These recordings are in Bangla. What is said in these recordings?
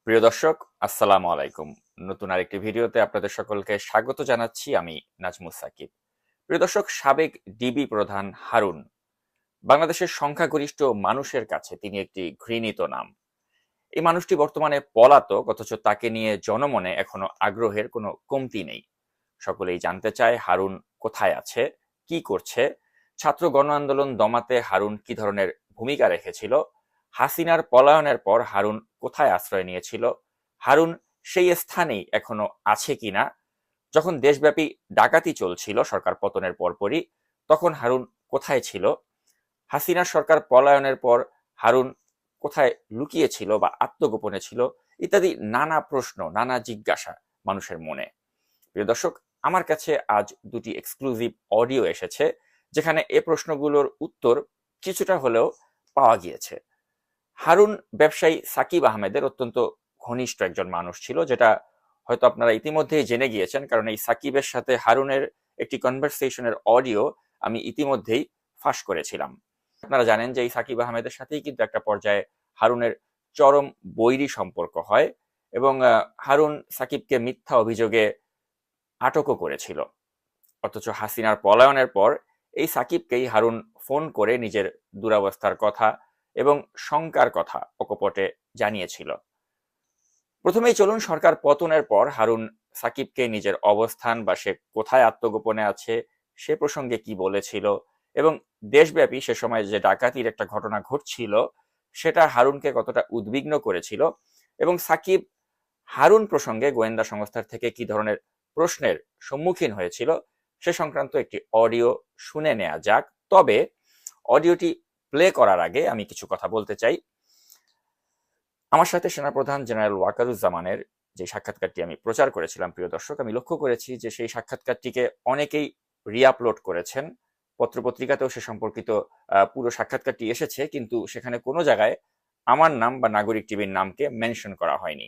প্রিয় দর্শক, আসসালামু আলাইকুম। নতুন আরেকটি ভিডিওতে আপনাদের সকলকে স্বাগত জানাচ্ছি। আমি নাজমুস সাকিব। প্রিয় দর্শক, সাবেক ডিবি প্রধান হারুন বাংলাদেশের সংখ্যাগরিষ্ঠ মানুষের কাছে তিনি একটি ঘৃণিত নাম। এই মানুষটি বর্তমানে পলাতক, অথচ তাকে নিয়ে জনমনে এখনো আগ্রহের কোনো কমতি নেই। সকলেই জানতে চায় হারুন কোথায় আছে, কি করছে, ছাত্র গণ আন্দোলন দমাতে হারুন কি ধরনের ভূমিকা রেখেছিল, হাসিনার পলায়নের পর হারুন কোথায় আশ্রয় নিয়েছিল, হারুন সেই স্থানেই এখনো আছে কিনা, যখন দেশব্যাপী ডাকাতি চলছিল সরকার পতনের পরপরই তখন হারুন কোথায় ছিল, হাসিনার সরকার পলায়নের পর হারুন কোথায় লুকিয়ে ছিল বা আত্মগোপনে ছিল, ইত্যাদি নানা প্রশ্ন, নানা জিজ্ঞাসা মানুষের মনে। প্রিয় দর্শক, আমার কাছে আজ দুটি এক্সক্লুসিভ অডিও এসেছে যেখানে এ প্রশ্নগুলোর উত্তর কিছুটা হলেও পাওয়া গিয়েছে। হারুন ব্যবসায়ী সাকিব আহমেদের অত্যন্ত ঘনিষ্ঠ একজন মানুষ ছিল, যেটা হয়তো আপনারা ইতিমধ্যেই জেনে গিয়েছেন, কারণ এই সাকিবের সাথে হারুনের একটি কনভারসেশনের অডিও আমি ইতিমধ্যেই ফাঁস করেছিলাম। আপনারা জানেন যে এই সাকিব আহমেদের সাথেই কিন্তু একটা পর্যায়ে হারুনের চরম বৈরী সম্পর্ক হয় এবং হারুন সাকিবকে মিথ্যা অভিযোগে আটকও করেছিল। অথচ হাসিনার পলায়নের পর এই সাকিবকেই হারুন ফোন করে নিজের দুরবস্থার কথা এবং শঙ্কার কথা অকপটে জানিয়েছিল। প্রথমেই চলুন সরকার পতনের পর হারুন সাকিবকে নিজের অবস্থান বা সে কোথায় আত্মগোপনে আছে সে প্রসঙ্গে কি বলেছিল এবং দেশব্যাপী সে সময় যে ডাকাতির একটা ঘটনা ঘটছিল সেটা হারুনকে কতটা উদ্বিগ্ন করেছিল এবং সাকিব হারুন প্রসঙ্গে গোয়েন্দা সংস্থার থেকে কি ধরনের প্রশ্নের সম্মুখীন হয়েছিল সে সংক্রান্ত একটি অডিও শুনে নেওয়া যাক। তবে অডিওটি প্লে করার আগে আমি কিছু কথা বলতে চাই। আমার সাথে সেনাপ্রধান জেনারেল ওয়াকারুজ্জামানের যে সাক্ষাৎকারটি আমি প্রচার করেছিলাম, প্রিয় দর্শক, আমি লক্ষ্য করেছি যে সেই সাক্ষাৎকারটিকে অনেকেই রিআপলোড করেছেন। পত্রপত্রিকাতেও সে সম্পর্কিত পুরো সাক্ষাৎকারটি এসেছে, কিন্তু সেখানে কোনো জায়গায় আমার নাম বা নাগরিক টিভির নামকে মেনশন করা হয়নি।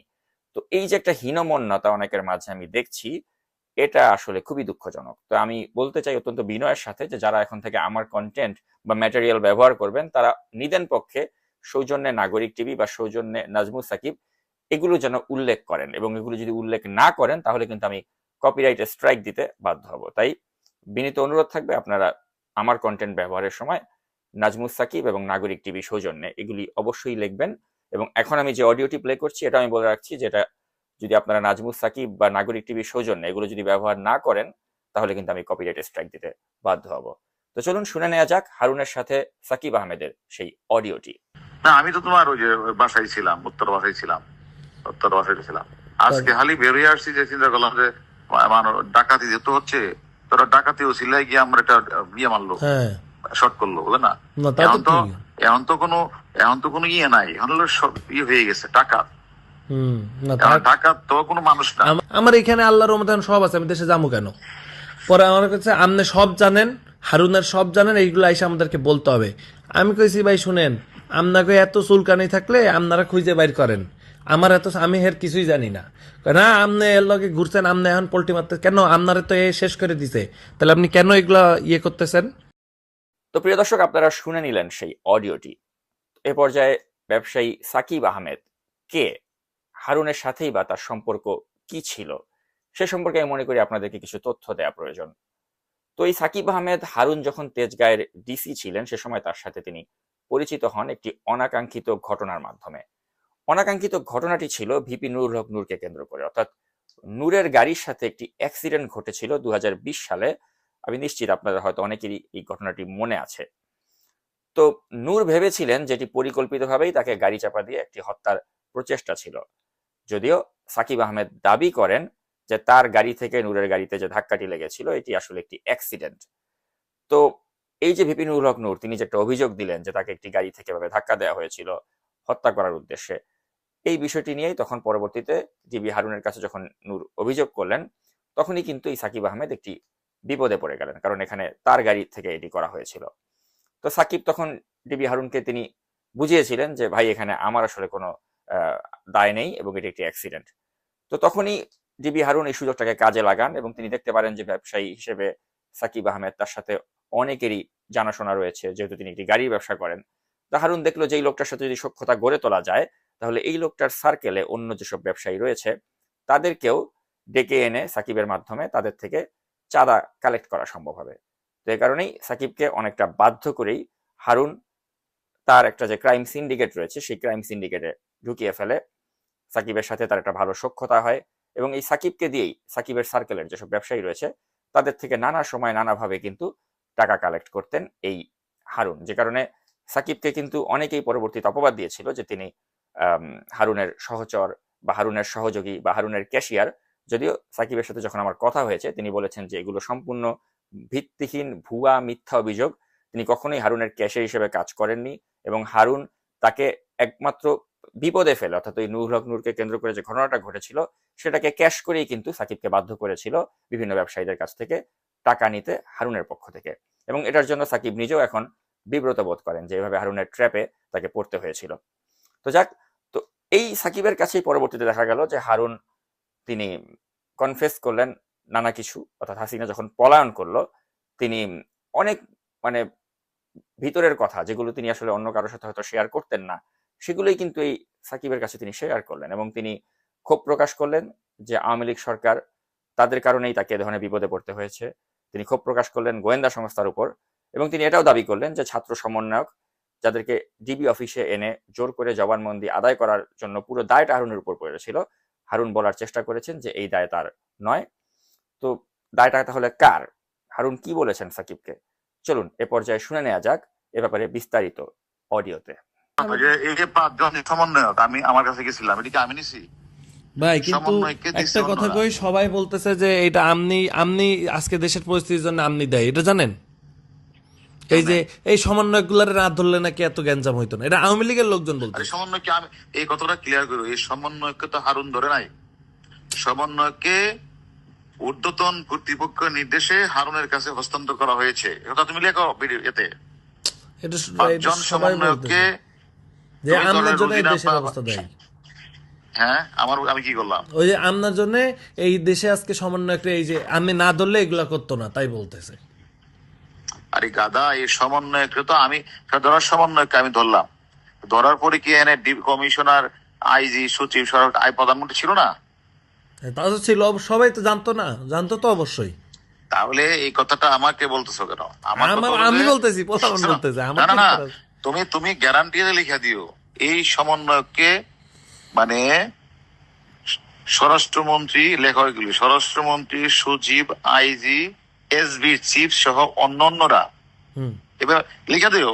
তো এই যে একটা হীনমন্যতা অনেকের মাঝে আমি দেখছি, এটা আসলে খুবই দুঃখজনক। তো আমি বলতে চাই অত্যন্ত বিনয়ের সাথে যে যারা এখন থেকে আমার কন্টেন্ট বা ম্যাটেরিয়াল ব্যবহার করবেন তারা নিদেন পক্ষে সৌজন্যে নাগরিক টিভি বা সৌজন্যে নাজমুস সাকিব এগুলো যেন উল্লেখ করেন, এবং এগুলো যদি উল্লেখ না করেন তাহলে কিন্তু আমি কপিরাইটে স্ট্রাইক দিতে বাধ্য হব। তাই বিনীত অনুরোধ থাকবে আপনারা আমার কন্টেন্ট ব্যবহারের সময় নাজমুস সাকিব এবং নাগরিক টিভি সৌজন্যে এগুলি অবশ্যই লিখবেন। এবং এখন আমি যে অডিওটি প্লে করছি এটা আমি বলে রাখছি, যেটা যদি আপনারা নাজমুস সাকিব বা নাগরিক টিভি সৌজন্যে এগুলো যদি ব্যবহার না করেন তাহলে কিন্তু আমি কপিরাইট স্ট্রাইক দিতে বাধ্য হব। তো চলুন শুনে নেওয়া যাক হারুনের সাথে সাকিব আহমেদের সেই অডিওটি। না, আমি তো তোমার ওই যে বাসায় ছিলাম, উত্তর বাসায় ছিলাম। আজকে হালি বেরিয়ে আসছি, যে চিন্তা করলাম যে মানুষ ডাকাতি যেহেতু হচ্ছে, তোরা ডাকাতি ও সিলাই গিয়ে আমরা একটা বিয়ে মারলো, শর্ট করলো, বুঝলে না? এখন তো এখন তো কোনো ইয়ে নাই, এখন হলো সব ইয়ে হয়ে গেছে, টাকা টাকা তো কোনো মানুষ না। আমার এখানে আল্লাহর রহমতে সব আছে, আমি দেশে যাবো কেন? পরে আমার কাছে আপনি সব জানেন, হারুনের সব জানেন, এইগুলো এসে আমাদেরকে বলতে হবে। আমি কইছি ভাই শুনেন, আপনাকে এত চুলকানি থাকলে আপনারা খুঁজে বাইর করেন, আমার এত আমি এর কিছুই জানি না। না, আপনি এর লগে ঘুরছেন, আপনি এখন পোল্টি মারতে কেন? আপনারা তো এ শেষ করে দিছে, তাহলে আপনি কেন এগুলা ইয়ে করতেছেন? তো প্রিয় দর্শক, আপনারা শুনে নিলেন সেই অডিওটি। এ পর্যায়ে ব্যবসায়ী সাকিব আহমেদ কে, হারুনের সাথেই বা তার সম্পর্ক কি ছিল সে সম্পর্কে আমি মনে করি আপনাদেরকে কিছু তথ্য দেওয়া প্রয়োজন। তো এই সাকিব আহমেদ হারুন যখন তেজগাঁয়ের ডিসি ছিলেন সে সময় তার সাথে তিনি পরিচিত হন একটি অনাকাঙ্ক্ষিত ঘটনার মাধ্যমে। অনাকাঙ্ক্ষিত ঘটনাটি ছিল ভিপি নুরুল হক নূরকে কেন্দ্র করে, অর্থাৎ নূরের গাড়ির সাথে একটি অ্যাক্সিডেন্ট ঘটেছিল 2020 সালে। আমি নিশ্চিত আপনাদের হয়তো অনেকেরই এই ঘটনাটি মনে আছে। তো নূর ভেবেছিলেন যেটি পরিকল্পিতভাবেই তাকে গাড়ি চাপা দিয়ে একটি হত্যার প্রচেষ্টা ছিল, যদিও সাকিব আহমেদ দাবি করেন যে তার গাড়ি থেকে নূরের গাড়িতে যে ধাক্কাটি লেগেছিল এটি আসলে একটি অ্যাক্সিডেন্ট। তো এই যে ভিপি নুরুল হক নূর তিনি যে একটা অভিযোগ দিলেন যে তাকে একটি গাড়ি থেকে ভাবে ধাক্কা দেওয়া হয়েছিল হত্যা করার উদ্দেশ্যে, এই বিষয়টি নিয়েই তখন পরবর্তীতে ডিবি হারুনের কাছে যখন নূর অভিযোগ করলেন তখনই কিন্তু এই সাকিব আহমেদ একটি বিপদে পড়ে গেলেন, কারণ এখানে তার গাড়ি থেকে এটি করা হয়েছিল। তো সাকিব তখন ডিবি হারুনকে তিনি বুঝিয়েছিলেন যে ভাই এখানে আমার আসলে কোনো দায় নেই এবং এটি একটি অ্যাক্সিডেন্ট। তো তখনই ডিবি হারুন এই সুযোগটাকে কাজে লাগান এবং তিনি দেখতে পারেন যে ব্যবসায়ী হিসেবে সাকিব আহমেদ তার সাথে অনেকেরই জানাশোনা রয়েছে, যেহেতু তিনি একটি গাড়ির ব্যবসা করেন। তো হারুন দেখলো যে এই লোকটার সাথে যদি সখ্যতা গড়ে তোলা যায় তাহলে এই লোকটার সার্কেলে অন্য যেসব ব্যবসায়ী রয়েছে তাদেরকেও ডেকে এনে সাকিবের মাধ্যমে তাদের থেকে চাঁদা কালেক্ট করা সম্ভব হবে। তো এই কারণেই সাকিবকে অনেকটা বাধ্য করেই হারুন তার একটা যে ক্রাইম সিন্ডিকেট রয়েছে সেই ক্রাইম সিন্ডিকেটে ঢুকিয়ে ফেলে। সাকিবের সাথে তার একটা ভালো সখ্যতা হয় এবং এই সাকিবকে দিয়েই সাকিবের সার্কেলের যেসব ব্যবসায়ী রয়েছে তাদের থেকে নানা সময় নানাভাবে কিন্তু টাকা কালেক্ট করতেন এই হারুন, যে কারণে সাকিবকে কিন্তু অনেকেই পরবর্তীতে অপবাদ দিয়েছিল যে তিনি হারুনের সহচর বা হারুনের সহযোগী বা হারুনের ক্যাশিয়ার। যদিও সাকিবের সাথে যখন আমার কথা হয়েছে তিনি বলেছেন যে এগুলো সম্পূর্ণ ভিত্তিহীন ভুয়া মিথ্যা অভিযোগ। তিনি কখনোই হারুনের ক্যাশিয়ার হিসেবে কাজ করেননি এবং হারুন তাকে একমাত্র বিপদে ফেলে, অর্থাৎ ওই নূরুল হক নূরকে কেন্দ্র করে যে ঘটনাটা ঘটেছিল সেটাকে ক্যাশ করেই কিন্তু সাকিবকে বাধ্য করেছিল বিভিন্ন ব্যবসায়ীদের কাছ থেকে টাকা নিতে হারুনের পক্ষ থেকে। এবং এটার জন্য সাকিব নিজেও এখন বিব্রত বোধ করেন যে এভাবে হারুনের ট্র্যাপে তাকে পড়তে হয়েছিল। তো যাক, তো এই সাকিবের কাছেই পরবর্তীতে দেখা গেল যে হারুন তিনি কনফেস করলেন নানা কিছু, অর্থাৎ হাসিনা যখন পলায়ন করলো তিনি অনেক মানে ভিতরের কথা যেগুলো তিনি আসলে অন্য কারোর সাথে হয়তো শেয়ার করতেন না সেগুলোই কিন্তু এই সাকিবের কাছে তিনি শেয়ার করলেন এবং তিনি ক্ষোভ প্রকাশ করলেন যে আওয়ামী লীগ সরকার তাদের কারণেই তাকে এ ধরনের বিপদে পড়তে হয়েছে। তিনি ক্ষোভ প্রকাশ করলেন গোয়েন্দা সংস্থার উপর এবং তিনি এটাও দাবি করলেন যে ছাত্র সমন্বয়ক যাদেরকে ডিবি অফিসে এনে জোর করে জবানবন্দি আদায় করার জন্য পুরো দায়টা হারুনের উপর পড়েছিল। হারুন বলার চেষ্টা করেছেন যে এই দায় তার নয়। তো দায়টা তাহলে কার? হারুন কি বলেছেন সাকিবকে, চলুন এ পর্যায়ে শুনে নেওয়া যাক এ ব্যাপারে বিস্তারিত অডিওতে। এই যে 5 জন সমন্বয়ক আমি আমার কাছে গেছিলাম, এটা কি আমি নিছি ভাই? কিন্তু একটা কথা কই, সবাই বলতেছে যে এটা আমনি আজকে দেশের পরিস্থিতির জন্য আমনি দেয়, এটা জানেন? এই যে এই সমন্বয়ক গুলার রাত ধরলে নাকি এত গ্যাঞ্জাম হইতো না, এটা আওয়ামী লীগের লোকজন বলতো। সমন্বয়কে আমি এই কথাটা ক্লিয়ার করবো, এই সমন্বয়কে তো হারুন ধরে নাই। সমন্বয়কে ঊর্ধ্বতন কর্তৃপক্ষের নির্দেশে হারুনের কাছে হস্তান্তর করা হয়েছে, এটা তুমি লেখো এতে। এটা 5 জন সমন্বয়ককে যে আমনার জন্য এই দেশের অবস্থা দেয়। হ্যাঁ, আমি কি করলাম? ওই যে আমনার জন্য এই দেশে আজকে সমন্বয়করা এই যে আমি না ধরলে এগুলা করতো না তাই বলতেছে। আরে গাদা, এই সমন্বয়ককে তো আমি ধরার সমন্বয়ককে আমি ধরলাম, ধরার পরে কি এনে কমিশনার, আইজি, সচিব, সরকার, প্রধানমন্ত্রী ছিল না? তা তো ছিল, সবাই তো জানতো না? জানতো তো অবশ্যই। তাহলে এই কথাটা আমাকে বলতেছো কেন? আমি বলতেছি, প্রধান বলতেছে। না না, তুমি গ্যারান্টি লিখে দিও এই সমন্বয়ককে, মানে স্বরাষ্ট্রমন্ত্রী, লেখা এগুলি স্বরাষ্ট্রমন্ত্রী, সচিব, আইজি, এসবি চিফ সহ অন্যান্যরা, এবার লিখে দিও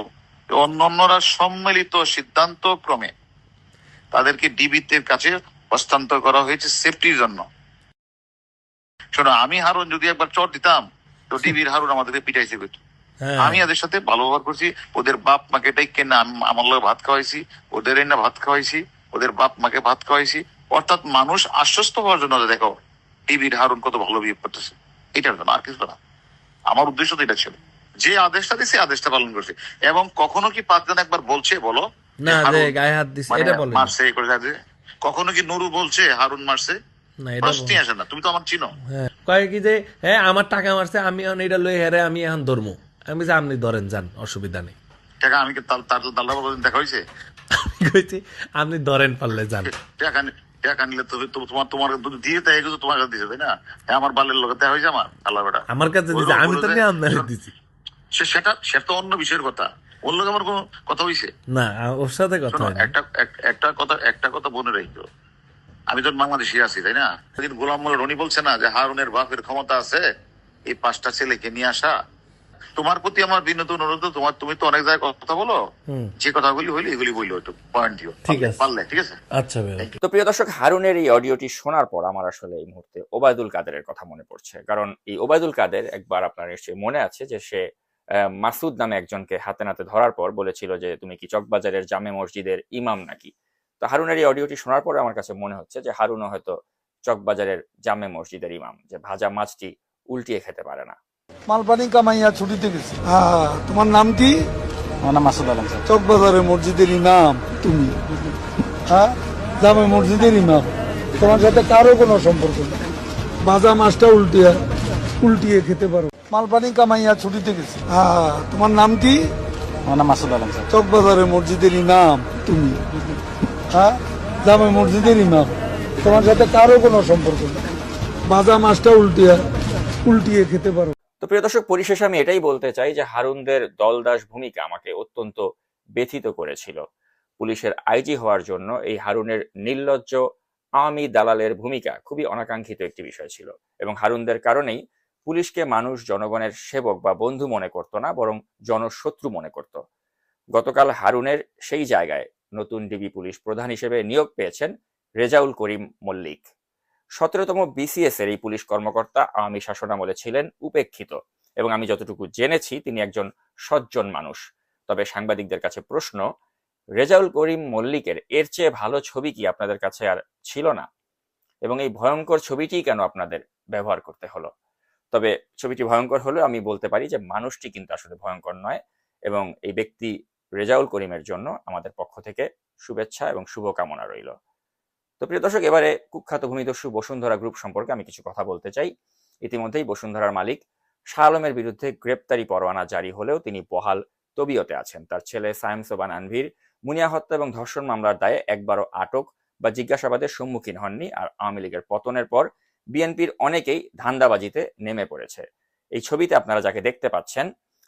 অন্যান্যরা সম্মিলিত সিদ্ধান্ত ক্রমে তাদেরকে ডিবির কাছে হস্তান্তর করা হয়েছে সেফটির জন্য। শোনো, আমি হারুন যদি একবার চট দিতাম তো ডিবির হারুন আমাদেরকে পিটাইছে। আমি এদের সাথে ভালো ব্যবহার করছি, ওদের বাপ মাকে ডাইকে না আমার লোক ভাত খাওয়াইছি, ওদের না ভাত খাওয়াইছি, ওদের বাপ মাকে ভাত খাওয়াইছি। অর্থাৎ মানুষ আশ্বস্ত হওয়ার জন্য দেখো ডিবির হারুন কত ভালো বিহেভ করতেছে, এটার জন্য, আর কিছু না। আমার উদ্দেশ্য তো এটা ছিল, যে আদেশটা দিছে আদেশটা পালন করছে। এবং কখনো কি 5 জন একবার বলছে বলো না যে গায়ে হাত দিছে, এটা বলেন মারছে করে যাচ্ছে? কখনো কি নুরু বলছে হারুন মারছে? না, এটা প্রশ্নই আসে না। তুমি তো আমার চিনো। হ্যাঁ, কয় কি যে হ্যাঁ আমার টাকা মারছে, আমি এখন এটা লই হেরে আমি এখন ধরমু। আমি যে আপনি ধরেন, যান, অসুবিধা নেই। টাকা আমি কি তার দেখা হয়েছে? আমি কইছি আপনি ধরেন পারলে যান। টাকা নিলে তোমার দিয়ে তাই তোমার কাছে দিছে, তাই না? আমার বালের লোক দেখা হয়েছে আমার আল্লাহ বেটা আমার কাছে দিছে, আমি তো নিয়ে আপনার দিছি। সেটা তো অন্য বিষয়ের কথা, ওর লোক আমার কোনো কথা হয়েছে না, ওর সাথে কথা হয় না। একটা কথা মনে রাখতো, আমি তো বাংলাদেশে আছি, তাই না? গোলাম মোল্লা রনি বলছে না যে হারুনের বাপের ক্ষমতা আছে এই 5টা ছেলেকে নিয়ে আসা। তোমার প্রতি আমার বিনীত অনুরোধ, তুমি তো অনেক জায়গায় কথা বলো, যে কথাগুলি হইলে এগুলি বললো, একটু পয়েন্ট দিও, ঠিক আছে? পারলে ঠিক আছে। আচ্ছা ভাই। তো প্রিয় দর্শক, হারুনের এই অডিওটি শোনার পর আমার আসলে এই মুহূর্তে ওবায়দুল কাদেরের কথা মনে পড়ছে। কারণ এই ওবায়দুল কাদের একবার আপনার নিশ্চয়ই মনে আছে যে সে মাসুদ নামে একজনকে হাতে নাতে ধরার পর বলেছিল যে তুমি কি চকবাজারের জামে মসজিদের ইমাম নাকি। তো হারুনের এই অডিওটি শোনার পরে আমার কাছে মনে হচ্ছে যে হারুনও হয়তো চকবাজারের জামে মসজিদের ইমাম, যে ভাজা মাছটি উল্টিয়ে খেতে পারে না। মালপানি কামাইয়া ছুটিতে গেছি। তোমার নাম কি? আমার নাম মাসুদ আলম স্যার। চকবাজারের মসজিদের ইমাম তুমি? হ্যাঁ, জামে মসজিদের ইমাম। তোমার সাথে কারো কোনো সম্পর্ক নেই। ভাজা মাছটা উল্টিয়ে খেতে পারো। মালপানি কামাইয়া ছুটিতে গেছি। তোমার নাম কি? আমার নাম মাসুদ আলম স্যার। চকবাজারের মসজিদের ইমাম তুমি? হ্যাঁ, জামে মসজিদের ইমাম, তোমার সাথে কারো কোনো সম্পর্ক নেই। ভাজা মাছটা উল্টিয়ে খেতে পারো। তো প্রিয় দর্শক, পরিশেষে আমি এটাই বলতে চাই যে হারুনদের দলদাস ভূমিকা আমাকে অত্যন্ত ব্যথিত করেছিল। পুলিশের আইজি হওয়ার জন্য এই হারুনের নির্লজ্জ আওয়ামী দালালের ভূমিকা খুবই অনাকাঙ্ক্ষিত একটি বিষয় ছিল, এবং হারুনদের কারণেই পুলিশকে মানুষ জনগণের সেবক বা বন্ধু মনে করত না, বরং জনশত্রু মনে করত। গতকাল হারুনের সেই জায়গায় নতুন ডিবি পুলিশ প্রধান হিসেবে নিয়োগ পেয়েছেন রেজাউল করিম মল্লিক। 17তম বিসিএস এর এই পুলিশ কর্মকর্তা আওয়ামী শাসনামলে ছিলেন উপেক্ষিত, এবং আমি যতটুকু জেনেছি তিনি একজন সজ্জন মানুষ। তবে সাংবাদিকদের কাছে প্রশ্ন, রেজাউল করিম মল্লিকের এর চেয়ে ভালো ছবি কি আপনাদের কাছে আর ছিল না? এবং এই ভয়ঙ্কর ছবিটি কেন আপনাদের ব্যবহার করতে হলো? তবে ছবিটি ভয়ঙ্কর হলেও আমি বলতে পারি যে মানুষটি কিন্তু আসলে ভয়ঙ্কর নয়, এবং এই ব্যক্তি রেজাউল করিমের জন্য আমাদের পক্ষ থেকে শুভেচ্ছা এবং শুভকামনা রইল। তো প্রিয় দর্শক, এবারে কুখ্যাত ভূমিদস্যু বসুন্ধরা গ্রুপ সম্পর্কে আমি কিছু কথা বলতে চাই। ইতিমধ্যেই বসুন্ধরার মালিক শাহ আলমের বিরুদ্ধে গ্রেপ্তারি পরোয়ানা জারি হলেও তিনি বহাল তবিয়তে আছেন। তার ছেলে সায়েম সোবান আনভীর মুনিয়া হত্যা এবং ধর্ষণ মামলার দায়ে একবারও আটক বা জিজ্ঞাসাবাদের সম্মুখীন হননি। আর আওয়ামী লীগের পতনের পর বিএনপির অনেকেই ধান্দাবাজিতে নেমে পড়েছে। এই ছবিতে আপনারা যাকে দেখতে পাচ্ছেন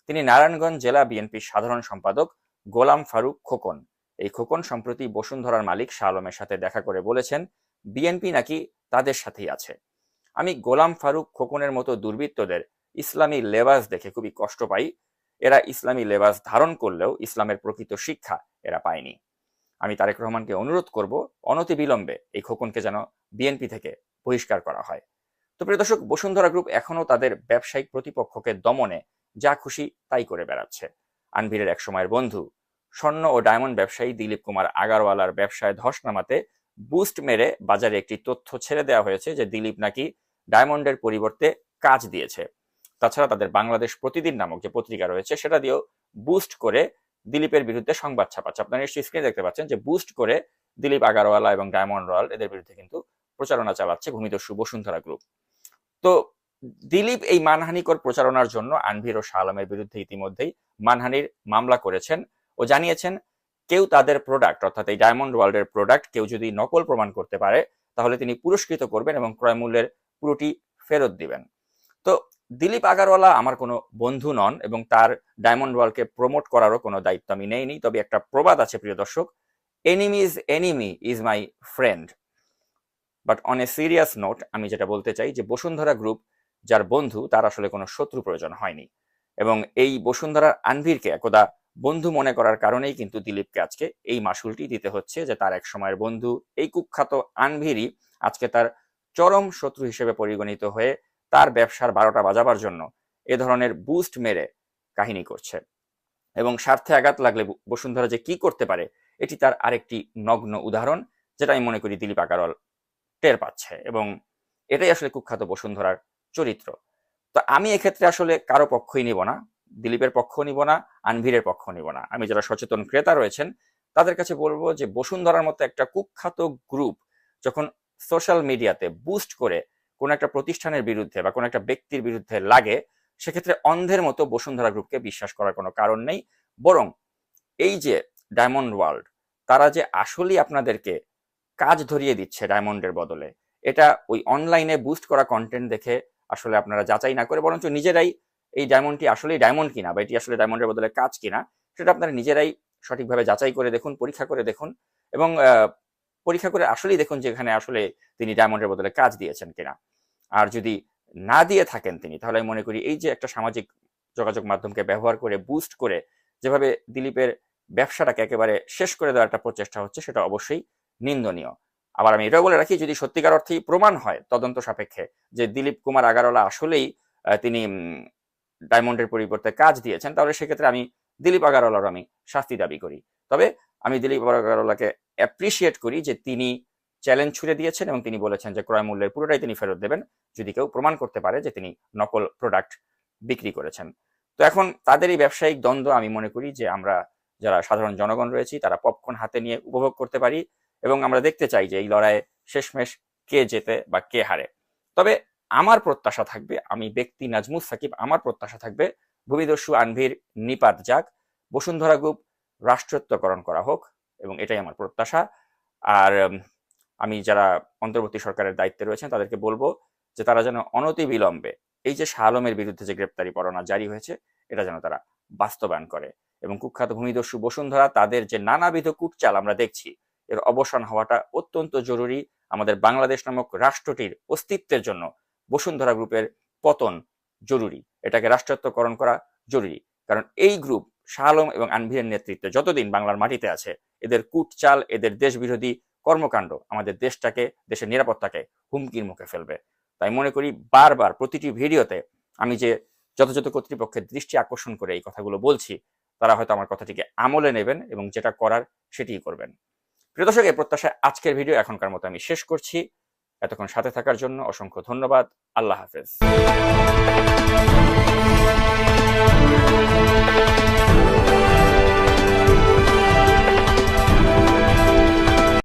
তিনি নারায়ণগঞ্জ জেলা বিএনপির সাধারণ সম্পাদক গোলাম ফারুক খোকন। এই খোকন সম্প্রতি বসুন্ধরার মালিক শাহ আলমের সাথে দেখা করে বলেছেন বিএনপি নাকি তাদের সাথেই আছে। আমি গোলাম ফারুক খোকনের মতো দুর্বৃত্তদের ইসলামী লেবাস দেখে খুবই কষ্ট পাই। এরা ইসলামী লেবাস ধারণ করলেও ইসলামের প্রকৃত শিক্ষা এরা পায়নি। আমি তারেক রহমানকে অনুরোধ করব অনতিবিলম্বে এই খোকনকে যেন বিএনপি থেকে বহিষ্কার করা হয়। তো প্রিয় দর্শক, বসুন্ধরা গ্রুপ এখনো তাদের ব্যবসায়িক প্রতিপক্ষকে দমনে যা খুশি তাই করে বেড়াচ্ছে। আনভীরের একসময়ের বন্ধু স্বর্ণ ও ডায়মন্ড ব্যবসায়ী দিলীপ কুমার আগারওয়ালার ব্যবসায় ধস নামাতে বুস্ট মেরে বাজারে একটি তথ্য ছেড়ে দেওয়া হয়েছে যে দিলীপ নাকি ডায়মন্ডের পরিবর্তে কাজ দিয়েছে। তাছাড়া তাদের বাংলাদেশ প্রতিদিন নামক যে পত্রিকা রয়েছে সেটা দিয়েও বুস্ট করে দিলীপের বিরুদ্ধে সংবাদ ছাপাচ্ছে। আপনারা নিশ্চয়ই স্ক্রিনে দেখতে পাচ্ছেন যে বুস্ট করে দিলীপ আগারওয়ালা এবং ডায়মন্ড রয়্যাল এদের বিরুদ্ধে কিন্তু প্রচারণা চালাচ্ছে ভূমিদস্যু বসুন্ধরা গ্রুপ। তো দিলীপ এই মানহানিকর প্রচারণার জন্য আনভীর ও শাহ আলমের বিরুদ্ধে ইতিমধ্যেই মানহানির মামলা করেছেন ও জানিয়েছেন কেউ তাদের প্রোডাক্ট অর্থাৎ এই ডায়মন্ড ওয়ার্ল্ডের প্রোডাক্ট কেউ যদি নকল প্রমাণ করতে পারে তাহলে তিনি পুরস্কৃত করবেন এবং ক্রয় মূল্যের পুরোটি ফেরত দিবেন। তো দিলীপ আগারওয়ালা আমার কোনো বন্ধু নন এবং তার ডায়মন্ড ওয়ার্ল্ডকে প্রমোট করারও কোনো দায়িত্ব আমি নেইনি। তবে একটা প্রবাদ আছে প্রিয় দর্শক, enemy's enemy is my friend. But on a serious note আমি যেটা বলতে চাই যে বসুন্ধরা গ্রুপ যার বন্ধু তার আসলে কোনো শত্রু প্রয়োজন হয়নি, এবং এই বসুন্ধরার আনভীরকে একদা বন্ধু মনে করার কারণেই কিন্তু দিলীপকে আজকে এই মাসুলটি দিতে হচ্ছে যে তার এক সময়ের বন্ধু এই কুখ্যাত আনভীরই আজকে তার চরম শত্রু হিসেবে পরিগণিত হয়ে তার ব্যবসার 12টা বাজাবার জন্য এ ধরনের বুস্ট মেরে কাহিনী করছে। এবং স্বার্থে আঘাত লাগলে বসুন্ধরা যে কি করতে পারে এটি তার আরেকটি নগ্ন উদাহরণ, যেটা আমি মনে করি দিলীপ আগারওয়াল টের পাচ্ছে, এবং এটাই আসলে কুখ্যাত বসুন্ধরার চরিত্র। তো আমি এক্ষেত্রে আসলে কারো পক্ষই নিব না, দিলীপের পক্ষ নিব না, আনভীরের পক্ষ নিব না। আমি যারা সচেতন ক্রেতা রয়েছেন তাদের কাছে বলবো যে বসুন্ধরার মতো একটা কুখ্যাত গ্রুপ যখন সোশ্যাল মিডিয়াতে বুস্ট করে কোন একটা প্রতিষ্ঠানের বিরুদ্ধে বা কোন একটা ব্যক্তির বিরুদ্ধে লাগে, সেক্ষেত্রে অন্ধের মতো বসুন্ধরা গ্রুপকে বিশ্বাস করার কোনো কারণ নেই। বরং এই যে ডায়মন্ড ওয়ার্ল্ড তারা যে আসলেই আপনাদেরকে কাজ ধরিয়ে দিচ্ছে ডায়মন্ডের বদলে, এটা ওই অনলাইনে বুস্ট করা কন্টেন্ট দেখে আসলে আপনারা যাচাই না করে বরঞ্চ নিজেরাই এই ডায়মন্ডটি আসলেই ডায়মন্ড কিনা বা এটি আসলে ডায়মন্ডের বদলে কাজ কিনা সেটা আপনারা নিজেরাই সঠিকভাবে যাচাই করে দেখুন, পরীক্ষা করে দেখুন, এবং পরীক্ষা করে আসলেই দেখুন যে এখানে আসলে তিনি ডায়মন্ডের বদলে কাজ দিয়েছেন কিনা। আর যদি না দিয়ে থাকেন তিনি, তাহলে আমি মনে করি এই যে একটা সামাজিক যোগাযোগ মাধ্যমকে ব্যবহার করে বুস্ট করে যেভাবে দিলীপের ব্যবসাটাকে একেবারে শেষ করে দেওয়ার একটা প্রচেষ্টা হচ্ছে সেটা অবশ্যই নিন্দনীয়। আবার আমি এটাও বলে রাখি, যদি সত্যিকার অর্থেই প্রমাণ হয় তদন্ত সাপেক্ষে যে দিলীপ কুমার আগারওয়ালা আসলেই তিনি ডায়মন্ডের পরিবর্তে কাজ দিয়েছেন, তাহলে সেক্ষেত্রে আমি দিলীপ আগারওয়ালার আমি শাস্তি দাবি করি। তবে আমি দিলীপ আগারওয়ালাকে অ্যাপ্রিসিয়েট করি যে তিনি চ্যালেঞ্জ ছুড়ে দিয়েছেন এবং তিনি বলেছেন যে ক্রয় মূল্যের পুরোটাই তিনি ফেরত দেবেন যদি কেউ প্রমাণ করতে পারে যে তিনি নকল প্রোডাক্ট বিক্রি করেছেন। তো এখন তাদের এই ব্যবসায়িক দ্বন্দ্ব আমি মনে করি যে আমরা যারা সাধারণ জনগণ রয়েছি তারা পপকর্ন হাতে নিয়ে উপভোগ করতে পারি, এবং আমরা দেখতে চাই যে এই লড়াইয়ে শেষমেশ কে জেতে বা কে হারে। তবে আমার প্রত্যাশা থাকবে, আমি ব্যক্তি নাজমুস সাকিব, আমার প্রত্যাশা থাকবে ভূমিদস্যু আনভীর নিপাত যাক, বসুন্ধরা গ্রুপ রাষ্ট্রত্বকরণ করা হোক, এবং এটাই আমার প্রত্যাশা। আর আমি যারা অন্তর্বর্তী সরকারের দায়িত্বে রয়েছেন তাদেরকে বলবো যে তারা যেন অনতিবিলম্বে এই যে শাহ আলমের বিরুদ্ধে যে গ্রেপ্তারি পরোয়ানা জারি হয়েছে এটা যেন তারা বাস্তবায়ন করে, এবং কুখ্যাত ভূমিদস্যু বসুন্ধরা তাদের যে নানাবিধ কূটচাল আমরা দেখছি এর অবসান হওয়াটা অত্যন্ত জরুরি। আমাদের বাংলাদেশ নামক রাষ্ট্রটির অস্তিত্বের জন্য বসুন্ধরা গ্রুপের পতন জরুরি, এটাকে রাষ্ট্রায়ত্তকরণ করা জরুরি। কারণ এই গ্রুপ শাহ আলম এবং আনভিরের নেতৃত্বে যতদিন বাংলার মাটিতে আছে এদের কূটচাল, এদের দেশ বিরোধী কর্মকাণ্ড আমাদের দেশটাকে, দেশের নিরাপত্তাকে হুমকির মুখে ফেলবে। তাই মনে করি বারবার প্রতিটি ভিডিওতে আমি যে যথাযথ কর্তৃপক্ষের দৃষ্টি আকর্ষণ করে এই কথাগুলো বলছি, তারা হয়তো আমার কথাটিকে আমলে নেবেন এবং যেটা করার সেটিই করবেন। প্রিয় দর্শক, এই প্রত্যাশায় আজকের ভিডিও এখনকার মতো আমি শেষ করছি। এতক্ষণ সাথে থাকার জন্য অসংখ্য ধন্যবাদ। আল্লাহ হাফেজ।